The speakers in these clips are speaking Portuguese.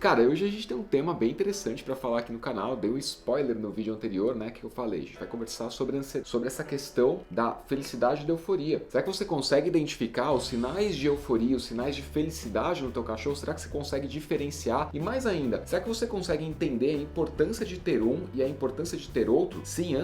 cara, hoje a gente tem um tema bem interessante para falar aqui no canal. Dei um spoiler no vídeo anterior, né, que eu falei. A gente vai conversar sobre essa questão da felicidade e da euforia. Será que você consegue identificar os sinais de euforia, os sinais de felicidade no teu cachorro? Será que você consegue diferenciar? E mais ainda, será que você consegue entender a importância de ter um e a importância de ter outro? Sim,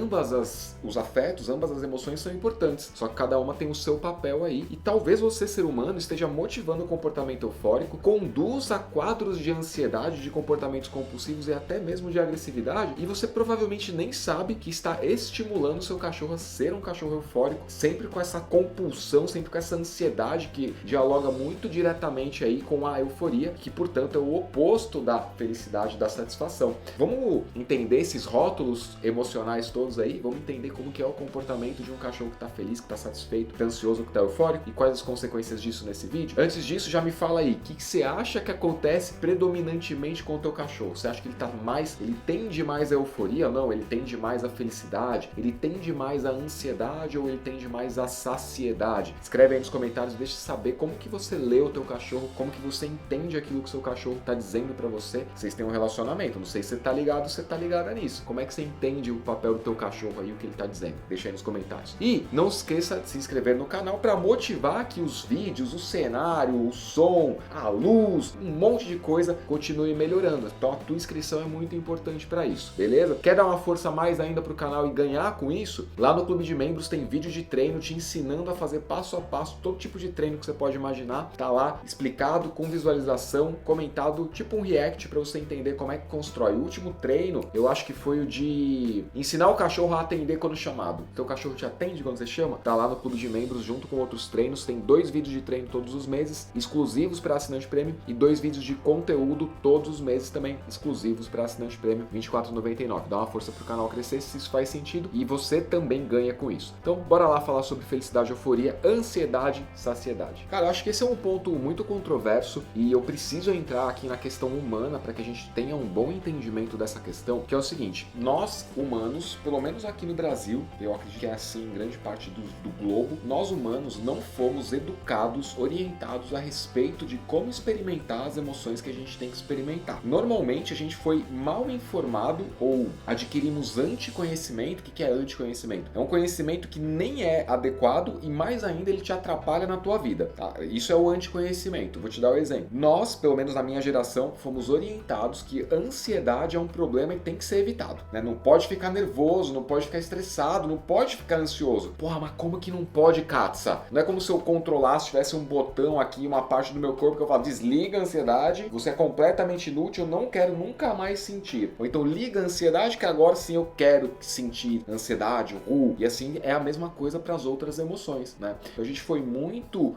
os afetos, ambas as emoções são importantes, só que cada uma tem o seu papel aí. E talvez você, ser humano, esteja motivando o comportamento eufórico, conduza a quadros de ansiedade, de comportamentos compulsivos e até mesmo de agressividade, e você provavelmente nem sabe que está estimulando o seu cachorro a ser um cachorro eufórico, sempre com essa compulsão, sempre com essa ansiedade que dialoga muito diretamente aí com a euforia, que portanto é o oposto da felicidade, da satisfação. Vamos entender esses rótulos emocionais todos aí? Vamos entender como que é o comportamento de um cachorro que está feliz, que está satisfeito, que está ansioso, que está eufórico, e quais as consequências disso nesse vídeo. Antes disso, já me fala aí, o que você acha que acontece predominantemente com o teu cachorro? Você acha que ele tende mais à euforia ou não? Ele tende mais à felicidade? Ele tende mais à ansiedade ou ele tende mais à saciedade? Escreve aí nos comentários, deixa eu saber como que você lê o teu cachorro, como que você entende aquilo que o seu cachorro está dizendo para você. Vocês têm um relacionamento, não sei se você tá ligado ou você tá ligada nisso. Como é que você entende o papel do teu cachorro aí, o que ele tá dizendo? Deixa aí nos comentários. E não esqueça de se inscrever no canal para motivar que os vídeos, o cenário, o som, a luz, um monte de coisa continue melhorando. Então a tua inscrição é muito importante para isso, beleza? Quer dar uma força mais ainda pro canal e ganhar com isso? Lá no Clube de Membros tem vídeo de treino te ensinando a fazer passo a passo todo tipo de treino que você pode imaginar. Tá lá explicado com visualização, comentado, tipo um react para você entender como é que constrói. O último treino, eu acho que foi o de ensinar o cachorro a atender quando chamado. Teu cachorro te atende quando você chama? Tá lá no Clube de Membros junto com outros treinos. Tem 2 vídeos de treino todos os meses, exclusivos para assinante prêmio, e 2 vídeos de conteúdo todos os meses também, exclusivos para assinante prêmio, R$ 24,99. Dá uma força pro canal crescer se isso faz sentido e você também ganha com isso. Então, bora lá falar sobre felicidade, euforia, ansiedade, saciedade. Cara, eu acho que esse é um ponto muito controverso e eu preciso entrar aqui na questão humana para que a gente tenha um bom entendimento dessa questão, que é o seguinte: nós humanos, pelo menos aqui no Brasil, eu acredito que é assim em grande parte do globo, nós humanos não fomos educados, orientados a respeito de como experimentar as emoções que a gente tem que experimentar. Normalmente a gente foi mal informado ou adquirimos anticonhecimento. O que é anticonhecimento? É um conhecimento que nem é adequado e mais ainda ele te atrapalha na tua vida. Tá? Isso é o anticonhecimento. Vou te dar um exemplo. Nós, pelo menos na minha geração, fomos orientados que ansiedade é um problema e tem que ser evitado, né? Não pode ficar nervoso, não pode ficar estressado, não pode ficar ansioso. Porra, mas como que não pode, Katsa? Não é como se eu controlasse, tivesse um botão aqui, uma parte do meu corpo que eu falo, desliga a ansiedade, você é completamente inútil, eu não quero nunca mais sentir. Ou então liga a ansiedade que agora sim eu quero sentir ansiedade, e assim é a mesma coisa para as outras emoções, né? Então a gente foi muito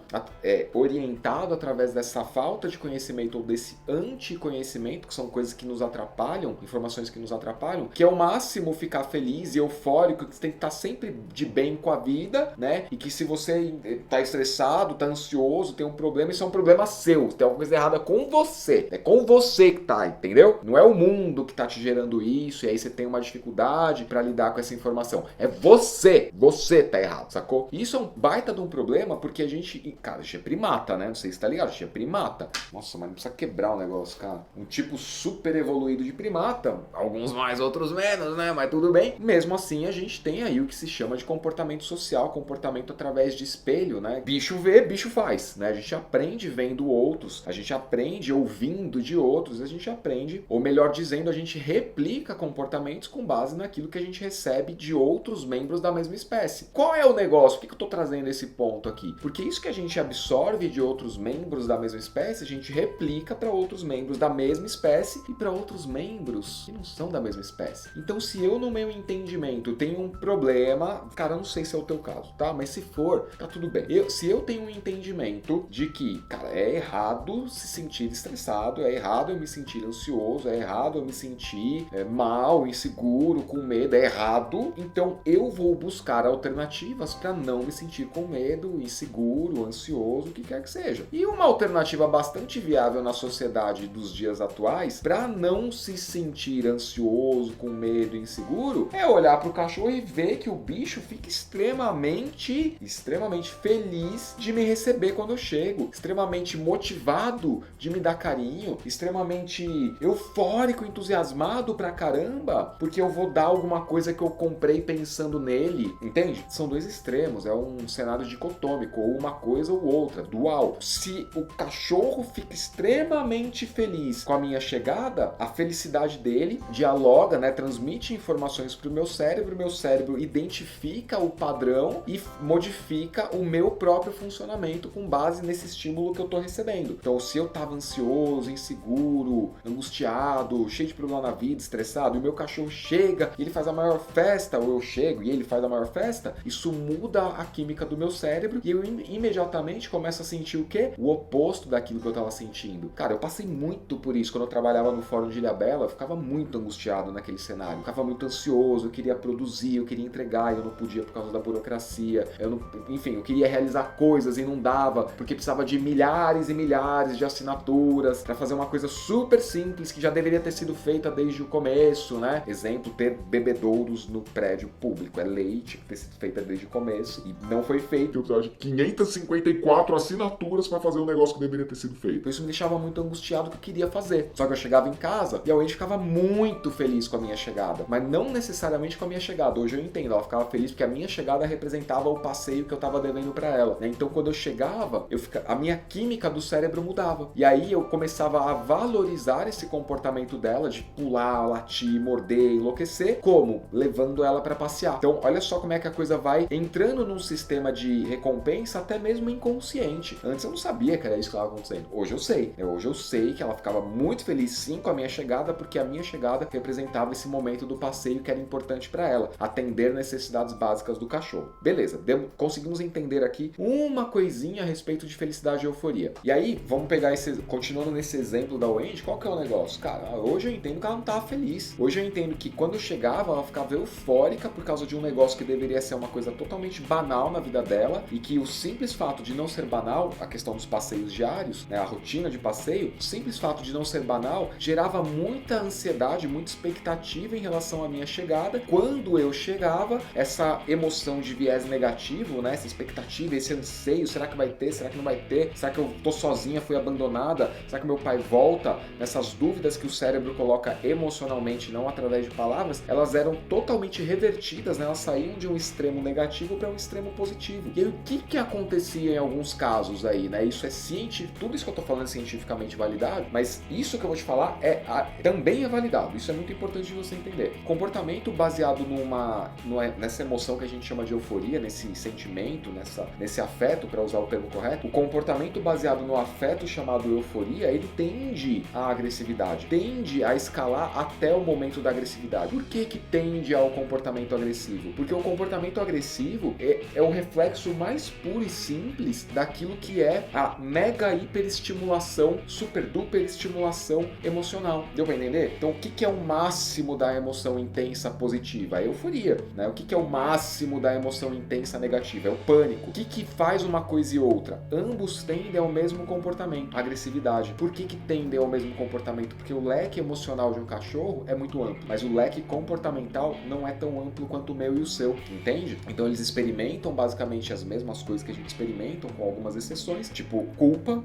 orientado através dessa falta de conhecimento ou desse anticonhecimento, que são coisas que nos atrapalham, informações que nos atrapalham, que é o máximo ficar feliz e eufórico, que você tem que estar sempre de bem com a vida, né? E que se você tá estressado, tá ansioso, tem um problema, isso é um problema seu, tem alguma coisa errada com você, é com você que tá, entendeu? Não é o mundo que tá te gerando isso e aí você tem uma dificuldade para lidar com essa informação, é você tá errado, sacou? E isso é um baita de um problema porque a gente, cara, a gente é primata, né? Não sei se tá ligado, a gente é primata. Nossa, mas não precisa quebrar o negócio, cara. Um tipo super evoluído de primata, alguns mais, outros menos, né? Mas tudo bem. Mesmo assim, a gente tem aí o que se chama de comportamento social, comportamento através de espelho, né? Bicho vê, bicho faz, né? A gente aprende vendo outros, a gente aprende ouvindo de outros, a gente aprende, ou melhor dizendo, a gente replica comportamentos com base naquilo que a gente recebe de outros membros da mesma espécie. Qual é o negócio? Por que eu tô trazendo esse ponto aqui? Porque isso que a gente absorve de outros membros da mesma espécie, a gente replica para outros membros da mesma espécie e para outros membros que não são da mesma espécie. Então, se eu, no meu entendimento, tenho um problema, cara, eu não sei se é o teu caso, tá? Mas se for, tá tudo bem. Se eu tenho um entendimento de que, cara, é errado se sentir estressado, é errado eu me sentir ansioso, é errado eu me sentir mal, inseguro, com medo, é errado, então eu vou buscar alternativas para não me sentir com medo, inseguro, ansioso, o que quer que seja. E uma alternativa bastante viável na sociedade dos dias atuais, para não se sentir ansioso, com medo e inseguro, é olhar para o cachorro e ver que o bicho fica extremamente feliz de me receber quando eu chego, extremamente motivado de me dar carinho, extremamente eufórico, entusiasmado pra caramba, porque eu vou dar alguma coisa que eu comprei pensando nele, entende? São dois extremos, é um cenário dicotômico, ou uma coisa ou outra, dual. Se o cachorro fica extremamente feliz com a minha chegada, a felicidade dele dialoga, né, transmite informações pro meu cérebro identifica o padrão e modifica o meu próprio funcionamento com base nesse estímulo que eu tô recebendo. Então, se eu tava ansioso, inseguro, angustiado, cheio de problema na vida, estressado, e o meu cachorro chega e ele faz a maior festa, ou eu chego e ele faz a maior festa, isso muda a química do meu cérebro e eu imediatamente começo a sentir o quê? O oposto daquilo que eu tava sentindo. Cara, eu passei muito por isso quando eu trabalhava no Fórum de Ilhabela, eu ficava muito angustiado naquele cenário, eu ficava muito ansioso, eu queria produzir, eu queria entregar e eu não podia por causa da burocracia, enfim, eu queria realizar coisas e não dava, porque precisava de milhares e milhares de assinaturas para fazer uma coisa super simples que já deveria ter sido feita desde o começo, né? Exemplo, ter bebedouros no prédio público. É lei, tinha que ter sido feita desde o começo e não foi feito. Eu precisava de 554 assinaturas para fazer um negócio que deveria ter sido feito. Isso me deixava muito angustiado que eu queria fazer. Só que eu chegava em casa e a Wendy ficava muito feliz com a minha chegada, mas não necessariamente com a minha chegada. Hoje eu entendo, ela ficava feliz porque a minha chegada representava o passeio que eu tava devendo para ela, né? Então quando eu chegava, a minha química do cérebro mudava. E aí eu começava a valorizar esse comportamento dela de pular, latir, morder, enlouquecer, como? Levando ela para passear. Então olha só como é que a coisa vai entrando num sistema de recompensa até mesmo inconsciente. Antes eu não sabia que era isso que estava acontecendo. Hoje eu sei. Hoje eu sei que ela ficava muito feliz sim com a minha chegada, porque a minha chegada representava esse momento do passeio que era importante para ela, atender necessidades básicas do cachorro. Beleza, conseguimos entender aqui uma coisinha a respeito de felicidade e euforia. E aí, vamos pegar continuando nesse exemplo da Wendy, qual que é o negócio? Cara, hoje eu entendo que ela não estava feliz. Hoje eu entendo que quando eu chegava, ela ficava eufórica por causa de um negócio que deveria ser uma coisa totalmente banal na vida dela, e que o simples fato de não ser banal, a questão dos passeios diários, né, a rotina de passeio, o simples fato de não ser banal gerava muita ansiedade, muita expectativa em relação à minha chegada. Quando eu chegava, essa emoção de viés negativo, né, essa expectativa, esse anseio, será que vai ter, será que não vai ter, será que eu tô sozinha, fui abandonada, será que meu pai volta? Essas dúvidas que o cérebro coloca emocionalmente, não através de palavras, elas eram totalmente revertidas, né? Elas saíam de um extremo negativo para um extremo positivo. E aí, o que acontecia em alguns casos aí, né? Isso é científico, tudo isso que eu tô falando é cientificamente validado, mas isso que eu vou te falar também é validado. Isso é muito importante de você entender. Comportamento baseado nessa emoção que a gente chama de euforia, nesse sentimento, nesse afeto, para usar o termo correto, o comportamento baseado no afeto chamado euforia, ele tende à agressividade, tende a escalar até o momento da agressividade. Por que tende ao comportamento agressivo? Porque o comportamento agressivo é o reflexo mais puro e simples daquilo que é a mega hiperestimulação, super duper estimulação emocional. Deu pra entender? Então o que é o máximo da emoção intensa positiva? A euforia, né? O que é o máximo da emoção intensa negativa? É o pânico. O que faz uma coisa e outra? Ambos tendem ao mesmo comportamento, a agressividade. Por que tendem ao mesmo comportamento? Porque o leque emocional de um cachorro é muito amplo, mas o leque comportamental não é tão amplo quanto o meu e o seu, entende? Então eles experimentam basicamente as mesmas coisas que a gente experimenta, com algumas exceções, tipo culpa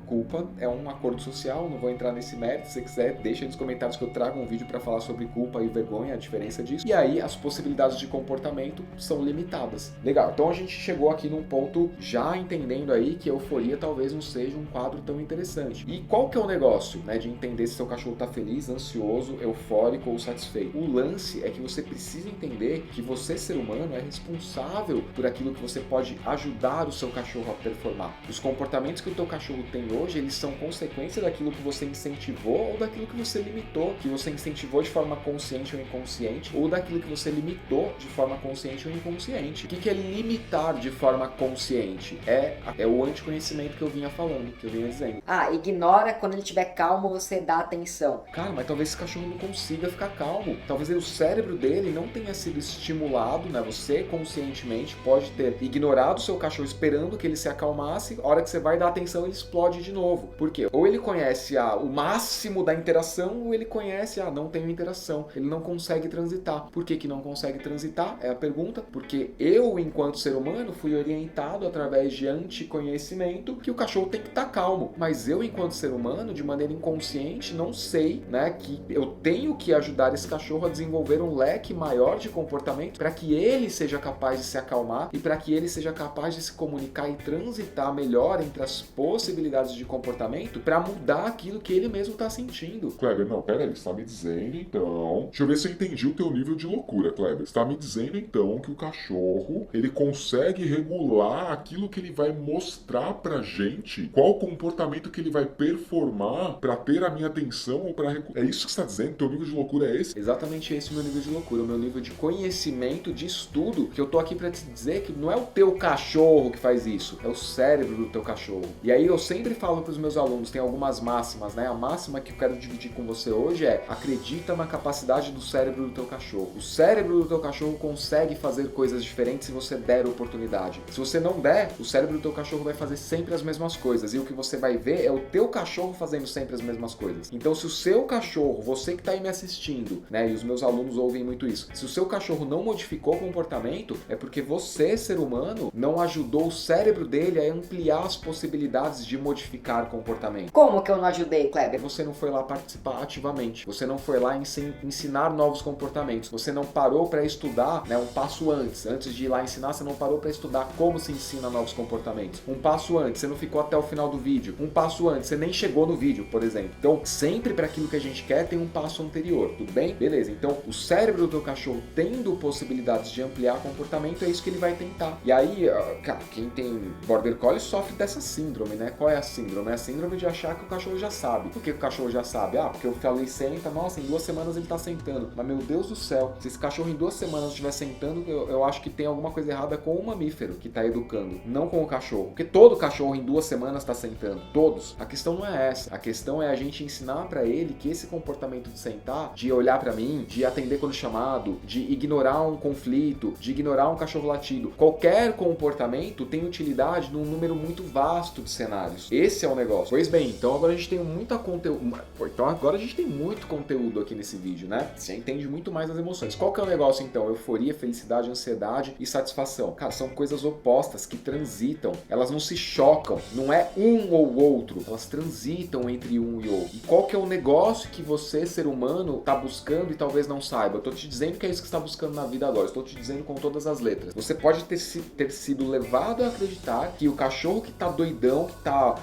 é um acordo social, não vou entrar nesse mérito, se você quiser deixa aí nos comentários que eu trago um vídeo para falar sobre culpa e vergonha, a diferença disso, e aí as possibilidades de comportamento são limitadas. Legal, então a gente chegou aqui num ponto já entendendo aí que a euforia talvez não seja um quadro tão interessante. E qual que é o negócio, né, de entender se seu cachorro tá feliz, ansioso, eufórico ou satisfeito? O lance é que você precisa entender que você, ser humano, é responsável por aquilo que você pode ajudar o seu cachorro a performar. Os comportamentos que o teu cachorro tem hoje, eles são consequência daquilo que você incentivou ou daquilo que você limitou, que você incentivou de forma consciente ou inconsciente, ou daquilo que você limitou de forma consciente ou inconsciente. O que é limitar de forma consciente? É o anticonhecimento que eu vinha falando, que eu vinha dizendo. Ignora, quando ele estiver calmo, você dá atenção. Cara, mas talvez esse cachorro não consiga ficar calmo. Talvez o cérebro dele não tenha sido estimulado, né? Você conscientemente pode ter ignorado o seu cachorro esperando que ele se acalmasse, a hora que você vai dar atenção ele explode de novo. Por quê? Ou ele conhece o máximo da interação, ou ele conhece não tenho interação. Ele não consegue transitar. Por que não consegue transitar? É a pergunta. Porque eu, enquanto ser humano, fui orientado através de anticonhecimento que o cachorro tem que estar calmo. Mas eu, enquanto ser humano, de maneira maneira inconsciente, não sei, né, que eu tenho que ajudar esse cachorro a desenvolver um leque maior de comportamento para que ele seja capaz de se acalmar e para que ele seja capaz de se comunicar e transitar melhor entre as possibilidades de comportamento para mudar aquilo que ele mesmo está sentindo. Kleber, não, pera aí, você tá me dizendo então... Deixa eu ver se eu entendi o teu nível de loucura, Kleber. Você tá me dizendo então que o cachorro, ele consegue regular aquilo que ele vai mostrar pra gente, qual comportamento que ele vai performar pra ter a minha atenção ou pra... É isso que você tá dizendo? Teu nível de loucura é esse? Exatamente esse o meu nível de loucura, o meu nível de conhecimento, de estudo, que eu tô aqui pra te dizer que não é o teu cachorro que faz isso, é o cérebro do teu cachorro. E aí eu sempre falo pros meus alunos, tem algumas máximas, né? A máxima que eu quero dividir com você hoje é: acredita na capacidade do cérebro do teu cachorro. O cérebro do teu cachorro consegue fazer coisas diferentes se você der oportunidade. Se você não der, o cérebro do teu cachorro vai fazer sempre as mesmas coisas, e o que você vai ver é o teu cachorro fazendo sempre as mesmas coisas. Então, se o seu cachorro, você que tá aí me assistindo, né, e os meus alunos ouvem muito isso, se o seu cachorro não modificou o comportamento, é porque você, ser humano, não ajudou o cérebro dele a ampliar as possibilidades de modificar comportamento. Como que eu não ajudei, Kleber? Você não foi lá participar ativamente, você não foi lá ensinar novos comportamentos, você não parou para estudar, né, um passo antes de ir lá ensinar, você não parou para estudar como se ensina novos comportamentos. Um passo antes, você não ficou até o final do vídeo. Um passo antes, você nem chegou no vídeo, por exemplo. Então, sempre para aquilo que a gente quer tem um passo anterior, tudo bem? Beleza, então o cérebro do teu cachorro tendo possibilidades de ampliar comportamento, é isso que ele vai tentar. E aí, cara, quem tem Border Collie sofre dessa síndrome, né? Qual é a síndrome? É a síndrome de achar que o cachorro já sabe. Por que o cachorro já sabe? Ah, porque eu falei senta, nossa, em 2 semanas ele tá sentando. Mas meu Deus do céu, se esse cachorro em 2 semanas estiver sentando, eu acho que tem alguma coisa errada com o mamífero que tá educando, não com o cachorro. Porque todo cachorro em 2 semanas tá sentando. Todos. A questão não é essa. A questão é a gente ensinar pra ele que esse comportamento de sentar, de olhar pra mim, de atender quando chamado, de ignorar um conflito, de ignorar um cachorro latido, qualquer comportamento tem utilidade num número muito vasto de cenários. Esse é o negócio. Pois bem, então agora a gente tem muita conteúdo. Então agora a gente tem muito conteúdo aqui nesse vídeo, né? Você entende muito mais as emoções. Qual que é o negócio então? Euforia, felicidade, ansiedade e satisfação. Cara, são coisas opostas que transitam. Elas não se chocam. Não é um ou outro. Elas transitam entre um e outro. E qual que é o negócio que você, ser humano, tá buscando e talvez não saiba? Eu tô te dizendo que é isso que você tá buscando na vida agora. Eu estou te dizendo com todas as letras. Você pode ter sido levado a acreditar que o cachorro que tá doidão, que tá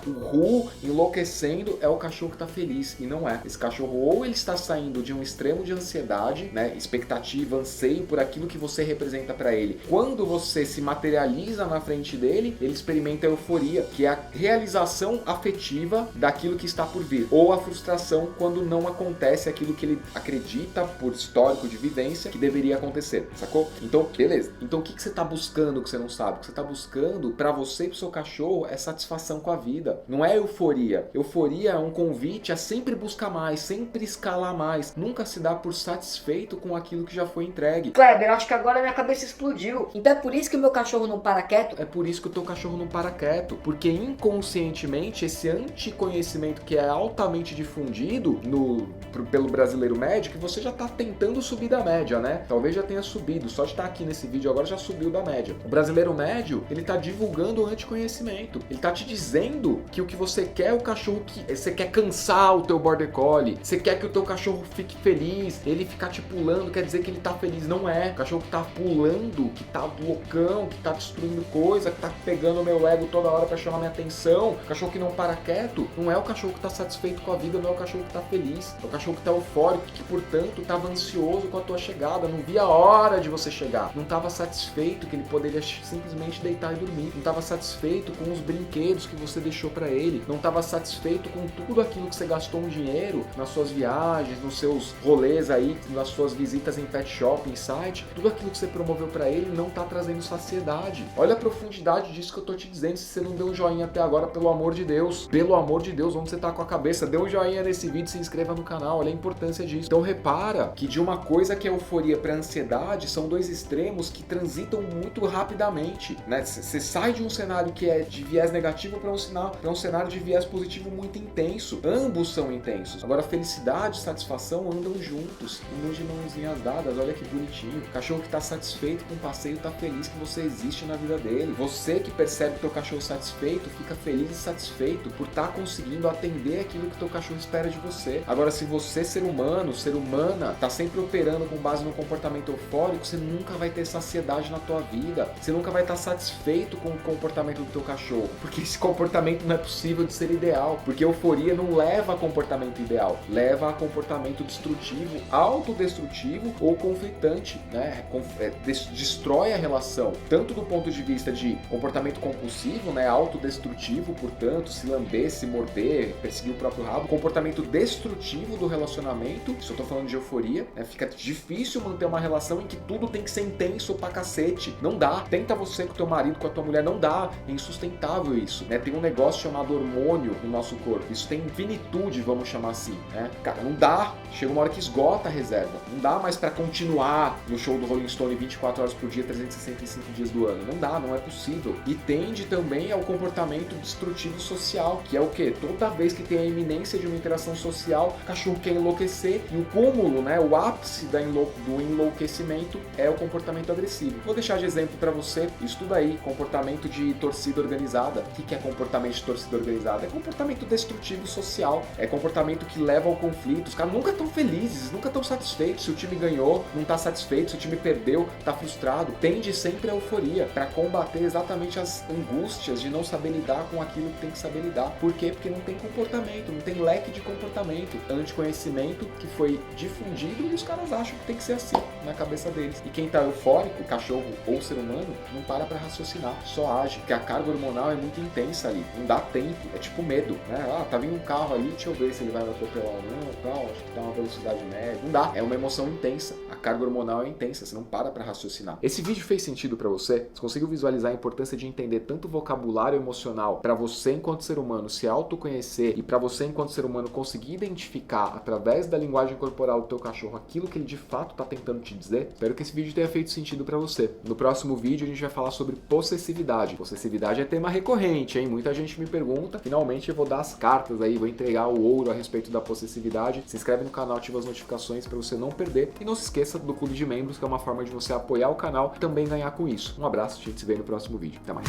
enlouquecendo, é o cachorro que tá feliz. E não é. Esse cachorro ou ele está saindo de um extremo de ansiedade, né, expectativa, anseio por aquilo que você representa para ele. Quando você se materializa na frente dele, ele experimenta a euforia, que é a realização afetiva daquilo que está por vir. Ou a frustração quando não acontece aquilo que ele acredita, por histórico de vivência, que deveria acontecer. Sacou? Então, beleza. Então, o que você tá buscando que você não sabe? O que você tá buscando para você e pro seu cachorro é satisfação com a vida. Não é euforia. Euforia é um convite a sempre buscar mais, sempre escalar mais. Nunca se dá por satisfeito com aquilo que já foi entregue. Kleber, acho que agora minha cabeça explodiu. Então é por isso que o meu cachorro não para quieto? É por isso que o teu cachorro não para quieto. Porque inconscientemente, esse anticonhecimento que é altamente difundido pelo brasileiro médio, que você já tá tentando subir da média, né? Talvez já tenha subido. Só de estar aqui nesse vídeo agora já subiu da média. O brasileiro médio, ele tá divulgando o anticonhecimento. Ele tá te dizendo que o que você quer é o cachorro que... Você quer cansar o teu Border Collie. Você quer que o teu cachorro fique feliz. Ele ficar te pulando quer dizer que ele tá feliz. Não é. O cachorro que tá pulando, que tá loucão, que tá destruindo coisa, que tá pegando o meu ego toda hora pra chamar minha atenção. O cachorro que não para quieto, não é o cachorro que tá satisfeito com a vida, não é o cachorro que tá feliz. É o cachorro que tá eufórico, que portanto tava ansioso com a tua chegada, não via a hora de você chegar. Não tava satisfeito que ele poderia simplesmente deitar e dormir. Não tava satisfeito com os brinquedos que você deixou pra ele. Não tava satisfeito com tudo aquilo que você gastou um dinheiro nas suas viagens, nos seus rolês aí, nas suas visitas em pet shop, em site. Tudo aquilo que você promoveu pra ele não tá trazendo saciedade. Olha a profundidade disso que eu tô te dizendo. Se você não deu um joinha até agora, pelo amor de Deus. Pelo amor de Deus, onde você tá com a cabeça? Dê um joinha nesse vídeo, se inscreva no canal. Olha a importância disso. Então repara que de uma coisa que é euforia pra ansiedade, são dois extremos que transitam muito rapidamente, né? Você sai de um cenário que é de viés negativo para um cenário de viés positivo muito intenso. Ambos são intensos. Agora, felicidade e satisfação andam juntos, andam de mãozinhas dadas. Olha que bonitinho. O cachorro que tá satisfeito com o passeio tá feliz que você existe na vida dele. Você que percebe que o teu cachorro satisfeito, fica feliz e satisfeito por estar conseguindo atender fazer aquilo que teu cachorro espera de você. Agora, se você, ser humano, ser humana, tá sempre operando com base no comportamento eufórico, você nunca vai ter saciedade na tua vida. Você nunca vai estar satisfeito com o comportamento do teu cachorro, porque esse comportamento não é possível de ser ideal, porque euforia não leva a comportamento ideal, leva a comportamento destrutivo, autodestrutivo ou conflitante, né? Destrói a relação, tanto do ponto de vista de comportamento compulsivo, né? Autodestrutivo, portanto, se lamber, se morder, perseguir o próprio rabo, comportamento destrutivo do relacionamento, se eu tô falando de euforia, né? Fica difícil manter uma relação em que tudo tem que ser intenso pra cacete, não dá. Tenta você com o teu marido, com a tua mulher, não dá, é insustentável isso, né? Tem um negócio chamado hormônio no nosso corpo, isso tem infinitude, vamos chamar assim, né? Cara, não dá, chega uma hora que esgota a reserva, não dá mais pra continuar no show do Rolling Stone 24 horas por dia, 365 dias do ano, não dá, não é possível. E tende também ao comportamento destrutivo social, que é o quê? Toda vez que tem a iminência de uma interação social, o cachorro quer enlouquecer, e o cúmulo, né, o ápice do enlouquecimento é o comportamento agressivo. Vou deixar de exemplo pra você, estuda aí, comportamento de torcida organizada. O que é comportamento de torcida organizada? É comportamento destrutivo social, é comportamento que leva ao conflito. Os caras nunca estão felizes, nunca estão satisfeitos. Se o time ganhou, não está satisfeito, se o time perdeu, está frustrado. Tende sempre a euforia para combater exatamente as angústias de não saber lidar com aquilo que tem que saber lidar. Por quê? Porque não tem comportamento, não tem leque de comportamento, anticonhecimento que foi difundido e os caras acham que tem que ser assim na cabeça deles. E quem está eufórico, cachorro ou ser humano, não para raciocinar, só age, porque a carga hormonal é muito intensa ali, não dá tempo, é tipo medo, né? Ah, tá vindo um carro ali, deixa eu ver se ele vai me atropelar ou não, tal, acho que tá uma velocidade média, não dá, é uma emoção intensa, a carga hormonal é intensa, você não para raciocinar. Esse vídeo fez sentido pra você? Você conseguiu visualizar a importância de entender tanto o vocabulário emocional pra você enquanto ser humano se autoconhecer e pra você enquanto ser humano conseguir identificar através da linguagem corporal do teu cachorro aquilo que ele de fato tá tentando te dizer? Espero que esse vídeo tenha feito sentido pra você. No próximo vídeo a gente vai falar sobre possessividade. Possessividade é tema recorrente, hein? Muita gente me pergunta. Finalmente eu vou dar as cartas aí, vou entregar o ouro a respeito da possessividade. Se inscreve no canal, ativa as notificações para você não perder. E não se esqueça do clube de membros, que é uma forma de você apoiar o canal e também ganhar com isso. Um abraço, a gente se vê no próximo vídeo. Até mais.